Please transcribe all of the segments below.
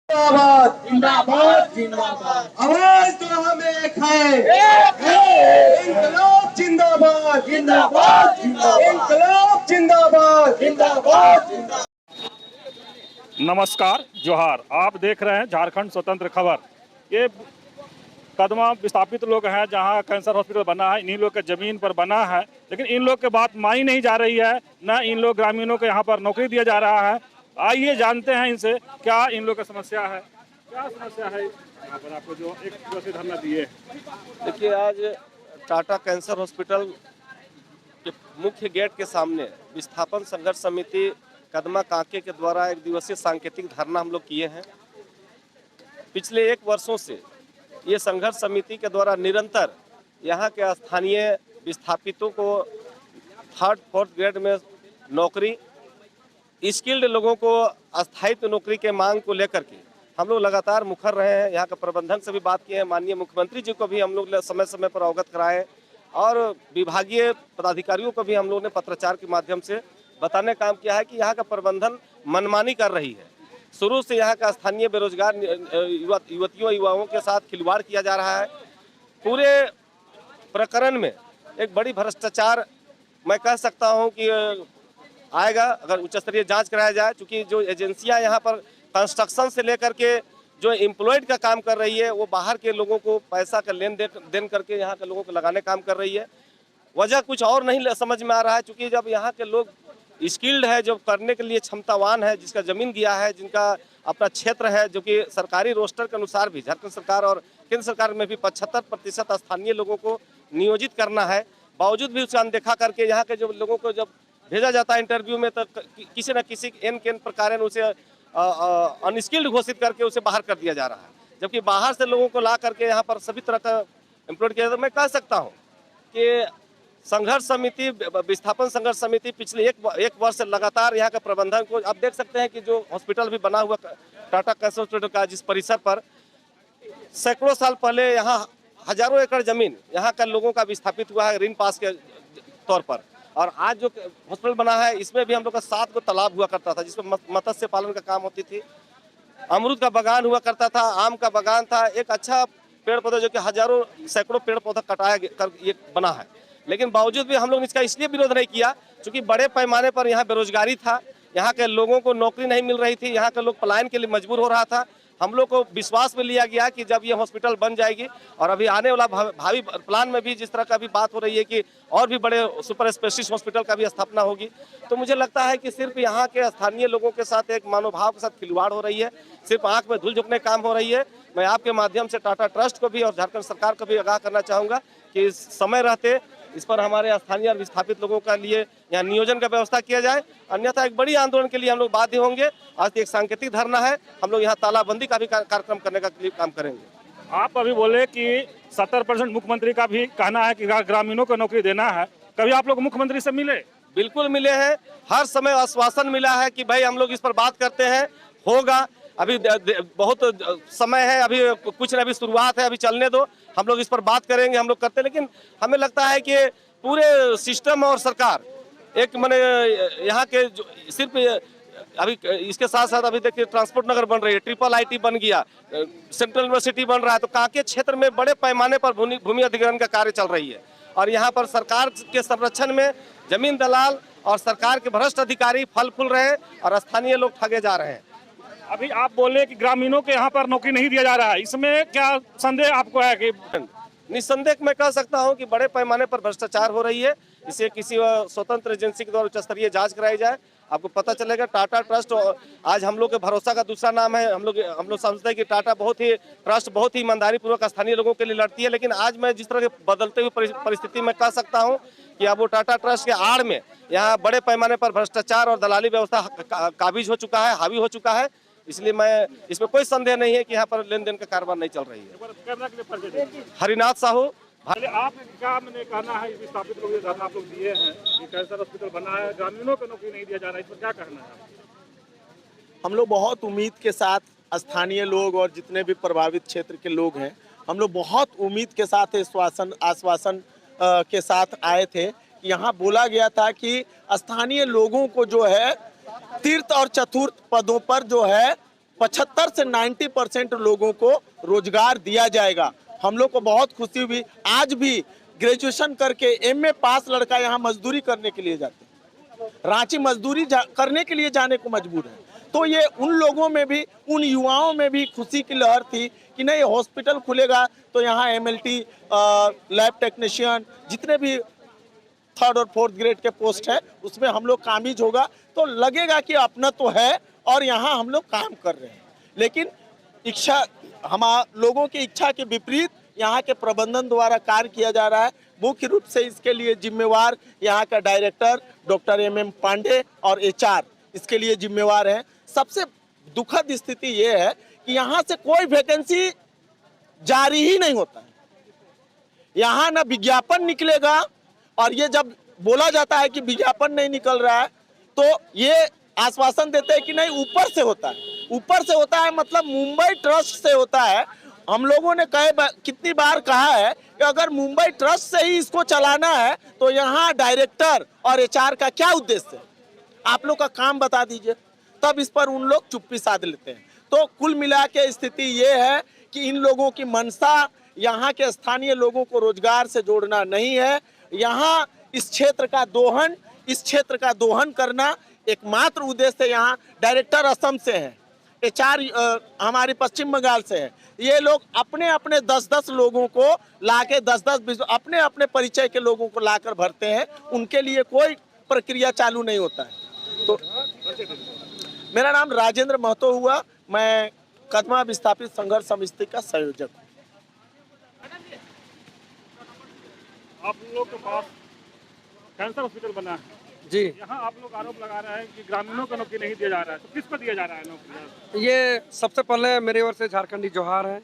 जिंदाबाद जिंदाबाद जिंदाबाद। आवाज तो हम एक है इंकलाब जिंदाबाद जिंदाबाद जिंदाबाद। इंकलाब जिंदाबाद जिंदाबाद। नमस्कार, जोहार। आप देख रहे हैं झारखंड स्वतंत्र खबर। ये कदमा विस्थापित लोग हैं जहां कैंसर हॉस्पिटल बना है, इन्हीं लोग के ज़मीन पर बना है, लेकिन इन लोग के बात मानी नहीं जा रही है, न इन लोग ग्रामीणों को यहाँ पर नौकरी दिया जा रहा है। आइए जानते हैं इनसे क्या इन लोग की समस्या है। क्या समस्या है यहाँ पर आपको जो एक दिवसीय धरना दिए? देखिए, आज टाटा कैंसर हॉस्पिटल के मुख्य गेट के सामने विस्थापन संघर्ष समिति कदमा कांके के द्वारा एक दिवसीय सांकेतिक धरना हम लोग किए हैं। पिछले 1 वर्षों से ये संघर्ष समिति के द्वारा निरंतर यहाँ के स्थानीय विस्थापितों को 3rd 4th ग्रेड में नौकरी, स्किल्ड लोगों को अस्थायित्व नौकरी के मांग को लेकर के हम लोग लगातार मुखर रहे हैं। यहाँ के प्रबंधन से भी बात किए हैं, माननीय मुख्यमंत्री जी को भी हम लोग समय समय पर अवगत कराए और विभागीय पदाधिकारियों को भी हम लोग ने पत्राचार के माध्यम से बताने का काम किया है कि यहाँ का प्रबंधन मनमानी कर रही है। शुरू से यहाँ का स्थानीय बेरोजगार युवतियों युवाओं के साथ खिलवाड़ किया जा रहा है। पूरे प्रकरण में एक बड़ी भ्रष्टाचार मैं कह सकता हूँ कि आएगा अगर उच्च स्तरीय जांच कराया जाए, क्योंकि जो एजेंसियां यहाँ पर कंस्ट्रक्शन से लेकर के जो एम्प्लॉयड का काम कर रही है वो बाहर के लोगों को पैसा का लेन देन करके यहाँ के लोगों को लगाने काम कर रही है। वजह कुछ और नहीं समझ में आ रहा है, क्योंकि जब यहाँ के लोग स्किल्ड है, जो करने के लिए क्षमतावान है, जिसका ज़मीन गया है, जिनका अपना क्षेत्र है, जो कि सरकारी रोस्टर के अनुसार भी झारखंड सरकार और केंद्र सरकार में भी 75% स्थानीय लोगों को नियोजित करना है, बावजूद भी उसका अनदेखा करके यहाँ के जो लोगों को जब भेजा जाता है इंटरव्यू में तो किसी न किसी एन प्रकार उसे अनस्किल्ड घोषित करके उसे बाहर कर दिया जा रहा है। जबकि बाहर से लोगों को ला करके यहाँ पर सभी तरह का एम्प्लॉयड किया जाता है। मैं कह सकता हूँ कि संघर्ष समिति, विस्थापन संघर्ष समिति पिछले एक वर्ष से लगातार यहाँ के प्रबंधन को, आप देख सकते हैं कि जो हॉस्पिटल भी बना हुआ टाटा कैंसर हॉस्पिटल का, जिस परिसर पर सैकड़ों साल पहले यहाँ हजारों एकड़ जमीन यहाँ का लोगों का विस्थापित हुआ है ऋण पास के तौर पर। और आज जो हॉस्पिटल बना है इसमें भी हम लोग का 7 को तालाब हुआ करता था, जिसमें मत्स्य पालन का काम होती थी, अमरूद का बागान हुआ करता था, आम का बागान था, एक अच्छा पेड़ पौधा जो कि हजारों सैकड़ों पेड़ पौधा कटाया कर ये बना है। लेकिन बावजूद भी हम लोग इसका इसलिए विरोध नहीं किया क्योंकि बड़े पैमाने पर यहाँ बेरोजगारी था, यहाँ के लोगों को नौकरी नहीं मिल रही थी, यहाँ के लोग पलायन के लिए मजबूर हो रहा था। हम लोग को विश्वास में लिया गया कि जब ये हॉस्पिटल बन जाएगी और अभी आने वाला भावी प्लान में भी जिस तरह का भी बात हो रही है कि और भी बड़े सुपर स्पेशलिस्ट हॉस्पिटल का भी स्थापना होगी, तो मुझे लगता है कि सिर्फ यहाँ के स्थानीय लोगों के साथ एक मनोभाव के साथ खिलवाड़ हो रही है, सिर्फ आंख में धूल झोंकने काम हो रही है। मैं आपके माध्यम से टाटा ट्रस्ट को भी और झारखंड सरकार को भी आगाह करना चाहूँगा कि इस समय रहते इस पर हमारे स्थानीय और विस्थापित लोगों का लिए यहाँ नियोजन का व्यवस्था किया जाए, अन्यथा एक बड़ी आंदोलन के लिए हम लोग बाध्य होंगे। आज एक सांकेतिक धरना है, हम लोग यहाँ तालाबंदी का भी कार्यक्रम करने का काम करेंगे। आप अभी बोले कि 70% मुख्यमंत्री का भी कहना है कि ग्रामीणों को नौकरी देना है। कभी आप लोग मुख्यमंत्री से मिले? बिल्कुल मिले हैं, हर समय आश्वासन मिला है कि भाई हम लोग इस पर बात करते हैं, होगा। अभी बहुत समय है, अभी कुछ न अभी शुरुआत है, अभी चलने दो, हम लोग इस पर बात करेंगे, हम लोग करते हैं। लेकिन हमें लगता है कि पूरे सिस्टम और सरकार एक मैंने यहाँ के सिर्फ अभी इसके साथ साथ अभी देखिए ट्रांसपोर्ट नगर बन रही है, IIIT बन गया, सेंट्रल यूनिवर्सिटी बन रहा है, तो कांके क्षेत्र में बड़े पैमाने पर भूमि अधिग्रहण का कार्य चल रही है। और यहाँ पर सरकार के संरक्षण में जमीन दलाल और सरकार के भ्रष्ट अधिकारी फल फूल रहे हैं और स्थानीय लोग ठगे जा रहे हैं। अभी आप बोले कि ग्रामीणों के यहाँ पर नौकरी नहीं दिया जा रहा है, इसमें क्या संदेह आपको है? कि निस्संदेह मैं कह सकता हूं कि बड़े पैमाने पर भ्रष्टाचार हो रही है, इसे किसी स्वतंत्र एजेंसी के द्वारा उच्च स्तरीय जांच कराई जाए, आपको पता चलेगा। टाटा ट्रस्ट आज हम लोग के भरोसा का दूसरा नाम है। हम लोग समझते हैं कि टाटा ट्रस्ट बहुत ही ईमानदारी पूर्वक स्थानीय लोगों के लिए लड़ती है, लेकिन आज मैं जिस तरह के बदलते हुए परिस्थिति में कह सकता हूँ कि अब वो टाटा ट्रस्ट के आड़ में यहाँ बड़े पैमाने पर भ्रष्टाचार और दलाली व्यवस्था काबिज हो चुका है, हावी हो चुका है। इसलिए मैं इसमें कोई संदेह नहीं है कि यहाँ पर लेन देन का कारोबार नहीं चल रही है। हरिनाथ साहू। आप क्या मैंने कहना है, विस्थापित लोग ये धरना आप लोग दिए हैं कि कैंसर हॉस्पिटल बना है, ग्रामीणों को नौकरी नहीं दिया जा रहा है, इस पर क्या कहना है? हम लोग बहुत उम्मीद के साथ, स्थानीय लोग और जितने भी प्रभावित क्षेत्र के लोग हैं, हम लोग बहुत उम्मीद के साथ आश्वासन के साथ आए थे। यहाँ बोला गया था कि स्थानीय लोगों को जो है तीर्थ और चतुर्थ पदों पर जो है 75 से 90% लोगों को रोजगार दिया जाएगा। हम लोग को बहुत खुशी हुई। आज भी ग्रेजुएशन करके एमए पास लड़का यहाँ मजदूरी करने के लिए जाते हैं, रांची मजदूरी करने के लिए जाने को मजबूर है। तो ये उन लोगों में भी, उन युवाओं में भी खुशी की लहर थी कि नहीं, हॉस्पिटल खुलेगा तो यहाँ एमएलटी, लैब टेक्नीशियन, जितने भी 3rd और 4th ग्रेड के पोस्ट है उसमें हम लोग कामिज होगा, तो लगेगा कि अपना तो है और यहाँ हम लोग काम कर रहे हैं। लेकिन इच्छा, हम लोगों की इच्छा के विपरीत यहाँ के प्रबंधन द्वारा कार्य किया जा रहा है। मुख्य रूप से इसके लिए जिम्मेवार यहाँ का डायरेक्टर डॉक्टर MM पांडे और HR इसके लिए जिम्मेवार हैं। सबसे दुखद स्थिति ये है कि यहाँ से कोई वैकेंसी जारी ही नहीं होता है। यहाँ ना विज्ञापन निकलेगा, और ये जब बोला जाता है कि विज्ञापन नहीं निकल रहा है तो ये आश्वासन देते हैं कि नहीं, ऊपर से होता है। ऊपर से होता है मतलब मुंबई ट्रस्ट से होता है। हम लोगों ने कितनी बार कहा है कि अगर मुंबई ट्रस्ट से ही इसको चलाना है तो यहाँ डायरेक्टर और HR का क्या उद्देश्य है? आप लोग का काम बता दीजिए, तब इस पर उन लोग चुप्पी साध लेते हैं। तो कुल मिला के स्थिति ये है कि इन लोगों की मंशा यहाँ के स्थानीय लोगों को रोजगार से जोड़ना नहीं है। यहाँ इस क्षेत्र का दोहन करना एकमात्र उद्देश्य। यहाँ डायरेक्टर असम से है, HR हमारी पश्चिम बंगाल से है। ये लोग अपने अपने 10-10 लोगों को लाके 10-10 अपने अपने परिचय के लोगों को लाकर भरते हैं। उनके लिए कोई प्रक्रिया चालू नहीं होता है। तो मेरा नाम राजेंद्र महतो हुआ, मैं कदमा विस्थापित संघर्ष समिति का संयोजक हूँ। आप लोग के पास कैंसर हॉस्पिटल बना है जी। यहाँ आप लोग आरोप लगा रहे हैं कि ग्रामीणों को नौकरी नहीं दिया जा रहा है, तो किसको दिया जा रहा है नौकरी? ये सबसे पहले मेरी ओर से झारखंडी जोहार है।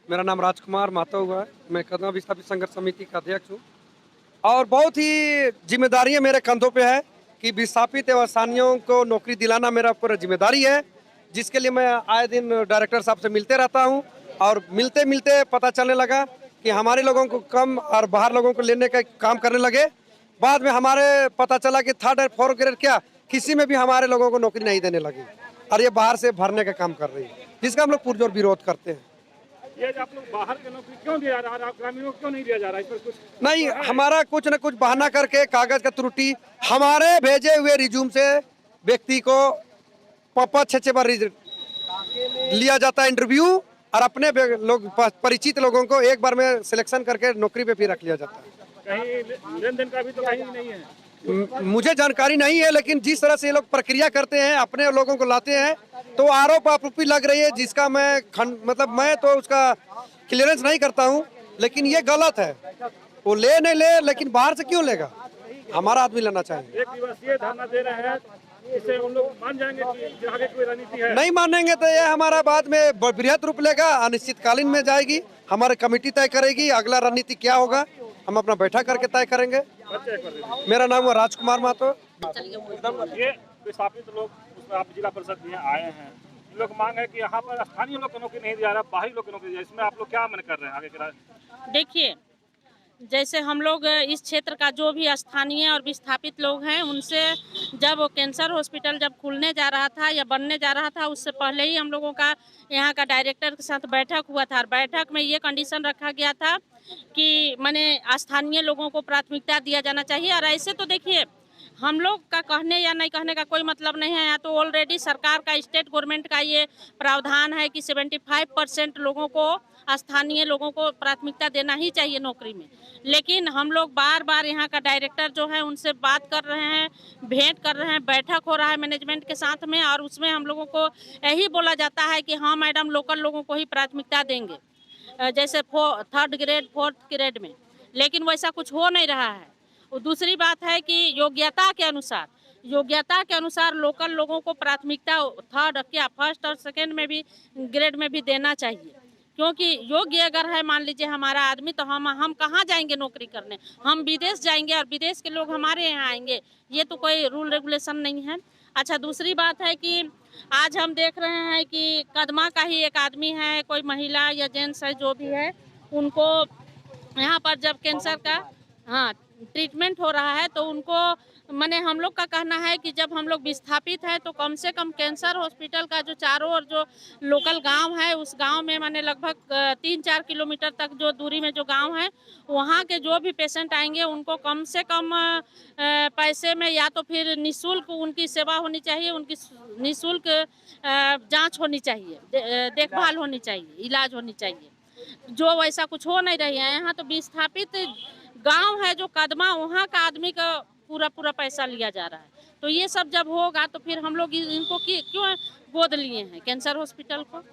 मेरा नाम राजकुमार महतो हुआ है, मैं कदमा विस्थापित संघर्ष समिति का अध्यक्ष हूँ और बहुत ही जिम्मेदारियाँ मेरे कंधों पे है कि विस्थापित एवं स्थानीयों को नौकरी दिलाना मेरा पूरा जिम्मेदारी है, जिसके लिए मैं आए दिन डायरेक्टर साहब से मिलते रहता हूँ। और मिलते मिलते पता चलने लगा कि हमारे लोगों को कम और बाहर लोगों को लेने का काम करने लगे। बाद में हमारे पता चला कि 3rd और 4th ग्रेड क्या किसी में भी हमारे लोगों को नौकरी नहीं देने लगी और ये बाहर से भरने का काम कर रही है, जिसका हम लोग पुरजोर विरोध करते हैं। ये आप लोग बाहर की नौकरी क्यों दिया जा रहा है, ग्रामीणों को क्यों नहीं दिया जा रहा है? इस पर कुछ नहीं, हमारा कुछ न कुछ बहाना करके कागज का त्रुटि, हमारे भेजे हुए रिज्यूम से व्यक्ति को 5-6 बार लिया जाता है इंटरव्यू और अपने लोग परिचित लोगों को एक बार में सिलेक्शन करके नौकरी पे फिर रख लिया जाता है। कहीं लेन देन का भी तो कहीं नहीं है। मुझे जानकारी नहीं है, लेकिन जिस तरह से ये लोग प्रक्रिया करते हैं, अपने लोगों को लाते हैं, तो आरोप आरोपी लग रही है, जिसका मैं तो उसका क्लियरेंस नहीं करता हूं, लेकिन ये गलत है। वो ले नहीं ले, लेकिन बाहर से क्यों लेगा? हमारा आदमी लेना चाहिए। 1 दिवसीय धरना दे रहे हैं, इसे उन लोग मान जाएंगे कि आगे कोई रणनीति है? नहीं मानेंगे तो ये हमारा बाद में बृहद रूप लेगा, अनिश्चितकालीन में जाएगी। हमारी कमेटी तय करेगी अगला रणनीति क्या होगा, हम अपना बैठक करके तय करेंगे। मेरा नाम है राजकुमार महतो। ये विस्थापित लोग, उसमें आप जिला परिषद भी आए हैं, इन लोग मांग है कि यहाँ पर स्थानीय लोग को नौकरी नहीं दिया रहा, बाहरी लोग को नौकरी दिया, इसमें आप लोग क्या मन कर रहे हैं आगे के? देखिए, जैसे हम लोग इस क्षेत्र का जो भी स्थानीय और विस्थापित लोग हैं, उनसे जब वो कैंसर हॉस्पिटल जब खुलने जा रहा था या बनने जा रहा था, उससे पहले ही हम लोगों का यहाँ का डायरेक्टर के साथ बैठक हुआ था और बैठक में ये कंडीशन रखा गया था कि माने स्थानीय लोगों को प्राथमिकता दिया जाना चाहिए। और ऐसे तो देखिए, हम लोग का कहने या नहीं कहने का कोई मतलब नहीं है। यहाँ तो ऑलरेडी सरकार का, स्टेट गवर्नमेंट का ये प्रावधान है कि 75% लोगों को, स्थानीय लोगों को प्राथमिकता देना ही चाहिए नौकरी में। लेकिन हम लोग बार बार यहाँ का डायरेक्टर जो है उनसे बात कर रहे हैं, भेंट कर रहे हैं, बैठक हो रहा है मैनेजमेंट के साथ में, और उसमें हम लोगों को यही बोला जाता है कि हाँ मैडम, लोकल लोगों को ही प्राथमिकता देंगे, जैसे 3rd ग्रेड 4th ग्रेड में। लेकिन वैसा कुछ हो नहीं रहा है। और दूसरी बात है कि योग्यता के अनुसार लोकल लोगों को प्राथमिकता 3rd क्या 1st और 2nd में भी ग्रेड में भी देना चाहिए, क्योंकि योग्य अगर है, मान लीजिए हमारा आदमी, तो हम कहाँ जाएंगे नौकरी करने? हम विदेश जाएंगे और विदेश के लोग हमारे यहाँ आएंगे? ये तो कोई रूल रेगुलेशन नहीं है। अच्छा, दूसरी बात है कि आज हम देख रहे हैं कि कदमा का ही एक आदमी है, कोई महिला या जेंट्स है जो भी है, उनको यहाँ पर जब कैंसर का ट्रीटमेंट हो रहा है तो उनको माने हम लोग का कहना है कि जब हम लोग विस्थापित हैं तो कम से कम कैंसर हॉस्पिटल का जो चारों ओर जो लोकल गांव है उस गांव में माने लगभग 3-4 किलोमीटर तक जो दूरी में जो गांव है वहां के जो भी पेशेंट आएंगे उनको कम से कम पैसे में या तो फिर निःशुल्क उनकी सेवा होनी चाहिए, उनकी निःशुल्क जांच होनी चाहिए, देखभाल होनी चाहिए, इलाज होनी चाहिए। जो वैसा कुछ हो नहीं रही है यहाँ। तो विस्थापित गाँव है जो कदमा, वहाँ का आदमी का पूरा पैसा लिया जा रहा है। तो ये सब जब होगा तो फिर हम लोग इनको क्यों गोद लिए हैं कैंसर हॉस्पिटल को?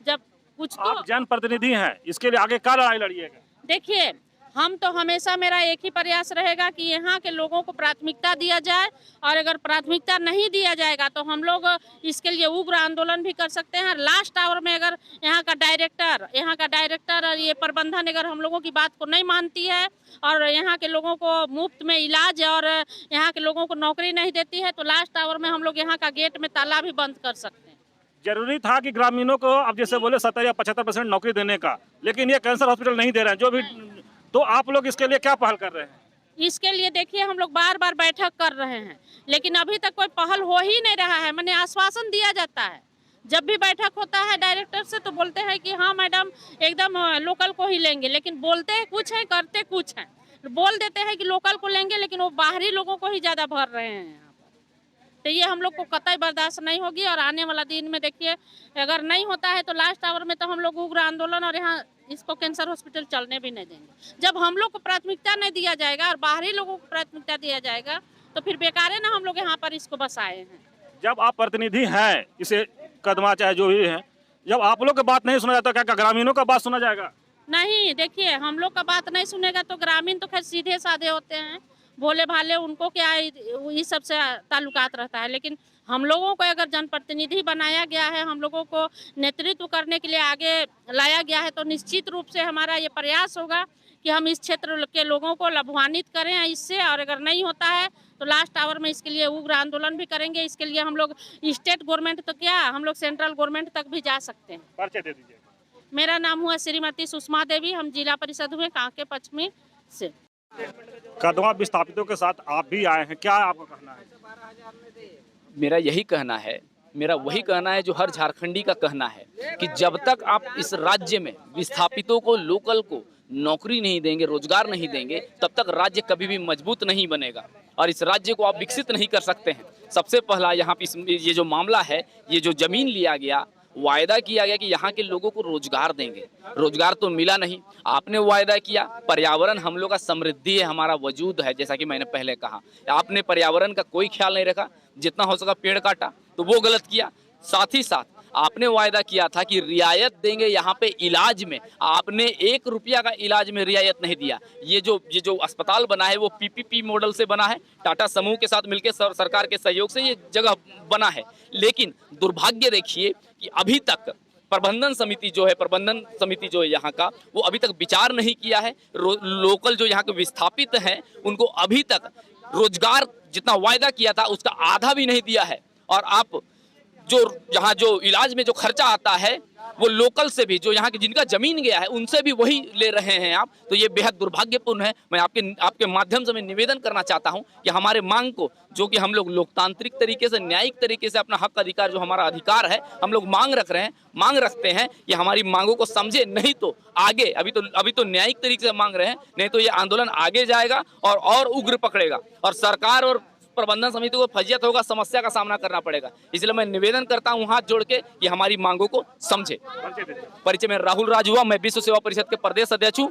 जब कुछ तो आप जनप्रतिनिधि हैं, इसके लिए आगे क्या लड़ाई लड़िएगा? देखिए, हम तो हमेशा मेरा एक ही प्रयास रहेगा कि यहाँ के लोगों को प्राथमिकता दिया जाए, और अगर प्राथमिकता नहीं दिया जाएगा तो हम लोग इसके लिए उग्र आंदोलन भी कर सकते हैं। लास्ट आवर में अगर यहाँ का डायरेक्टर और ये प्रबंधन अगर हम लोगों की बात को नहीं मानती है और यहाँ के लोगों को मुफ्त में इलाज और यहाँ के लोगों को नौकरी नहीं देती है तो लास्ट आवर में हम लोग यहाँ का गेट में ताला भी बंद कर सकते हैं। जरूरी था कि ग्रामीणों को अब जैसे बोले 70 या 75% नौकरी देने का, लेकिन ये कैंसर हॉस्पिटल नहीं दे रहे हैं जो भी, तो आप लोग इसके लिए क्या पहल कर रहे हैं? इसके लिए देखिए हम लोग बार बैठक कर रहे हैं, लेकिन अभी तक कोई पहल हो ही नहीं रहा है। मैंने आश्वासन दिया जाता है, जब भी बैठक होता है डायरेक्टर से तो बोलते हैं कि हाँ मैडम एकदम लोकल को ही लेंगे, लेकिन बोलते कुछ है करते कुछ है। बोल देते हैं कि लोकल को लेंगे लेकिन वो बाहरी लोगों को ही ज़्यादा भर रहे हैं यहाँ पर। तो ये हम लोग को कतई बर्दाश्त नहीं होगी, और आने वाला दिन में देखिए अगर नहीं होता है तो लास्ट आवर में तो हम लोग उग्र आंदोलन और यहाँ इसको कैंसर हॉस्पिटल चलने भी नहीं देंगे। जब हम लोग को प्राथमिकता नहीं दिया जाएगा और बाहरी लोगों को प्राथमिकता दिया जाएगा तो फिर बेकार है ना हम लोग यहाँ पर इसको बसाए हैं। जब आप प्रतिनिधि हैं, इसे कदमा चाहे जो भी है, जब आप लोग की बात नहीं सुना जाता, क्या ग्रामीणों का बात सुना जाएगा? नहीं, देखिए हम लोग का बात नहीं सुनेगा तो ग्रामीण तो खैर सीधे साधे होते हैं, भोले भाले, उनको क्या इस सब से ताल्लुकात रहता है। लेकिन हम लोगों को अगर जनप्रतिनिधि बनाया गया है, हम लोगों को नेतृत्व करने के लिए आगे लाया गया है, तो निश्चित रूप से हमारा ये प्रयास होगा कि हम इस क्षेत्र के लोगों को लाभान्वित करें इससे। और अगर नहीं होता है तो लास्ट आवर में इसके लिए उग्र आंदोलन भी करेंगे। इसके लिए हम लोग स्टेट गवर्नमेंट तो क्या, हम लोग सेंट्रल गवर्नमेंट तक भी जा सकते हैं। परिचय दे दीजिए। मेरा नाम हुआ श्रीमती सुषमा देवी, हम जिला परिषद हुए कांके पश्चिमी से। कदमा विस्थापितों के साथ आप भी आए हैं, क्या आपका कहना है? मेरा यही कहना है, मेरा वही कहना है जो हर झारखंडी का कहना है कि जब तक आप इस राज्य में विस्थापितों को, लोकल को नौकरी नहीं देंगे, रोजगार नहीं देंगे, तब तक राज्य कभी भी मजबूत नहीं बनेगा और इस राज्य को आप विकसित नहीं कर सकते हैं। सबसे पहला यहाँ पे ये जो मामला है, ये जो जमीन लिया गया, वायदा किया गया कि यहाँ के लोगों को रोजगार देंगे, रोजगार तो मिला नहीं। आपने वायदा किया, पर्यावरण हम लोग का समृद्धि है, हमारा वजूद है, जैसा कि मैंने पहले कहा, आपने पर्यावरण का कोई ख्याल नहीं रखा, जितना हो सका पेड़ काटा, तो वो गलत किया। साथ ही साथ आपने वायदा किया था कि रियायत देंगे यहाँ पे इलाज में, आपने 1 रुपया का इलाज में रियायत नहीं दिया। ये जो अस्पताल बना है वो PPP मॉडल से बना है, टाटा समूह के साथ मिलकर सरकार के सहयोग से ये जगह बना है। लेकिन दुर्भाग्य देखिए कि अभी तक प्रबंधन समिति जो है यहाँ का, वो अभी तक विचार नहीं किया है। लोकल जो यहाँ के विस्थापित हैं उनको अभी तक रोजगार जितना वायदा किया था उसका आधा भी नहीं दिया है। और आप यहाँ जो इलाज में जो खर्चा आता है वो लोकल से भी, जो यहाँ की जिनका जमीन गया है उनसे भी वही ले रहे हैं आप, तो ये बेहद दुर्भाग्यपूर्ण है। मैं आपके माध्यम से मैं निवेदन करना चाहता हूँ कि हमारे मांग को, जो कि हम लोग लोकतांत्रिक तरीके से, न्यायिक तरीके से अपना हक अधिकार, जो हमारा अधिकार है, हम लोग मांग रखते हैं कि हमारी मांगों को समझे, नहीं तो आगे, अभी तो न्यायिक तरीके से मांग रहे हैं, नहीं तो ये आंदोलन आगे जाएगा और उग्र पकड़ेगा और सरकार और प्रबंधन समिति को फजियत होगा, समस्या का सामना करना पड़ेगा। इसलिए मैं निवेदन करता हूं हाथ जोड़ के कि हमारी मांगों को समझे। परिचय में राहुल राज हुआ, मैं विश्व सेवा परिषद के प्रदेश अध्यक्ष हूँ।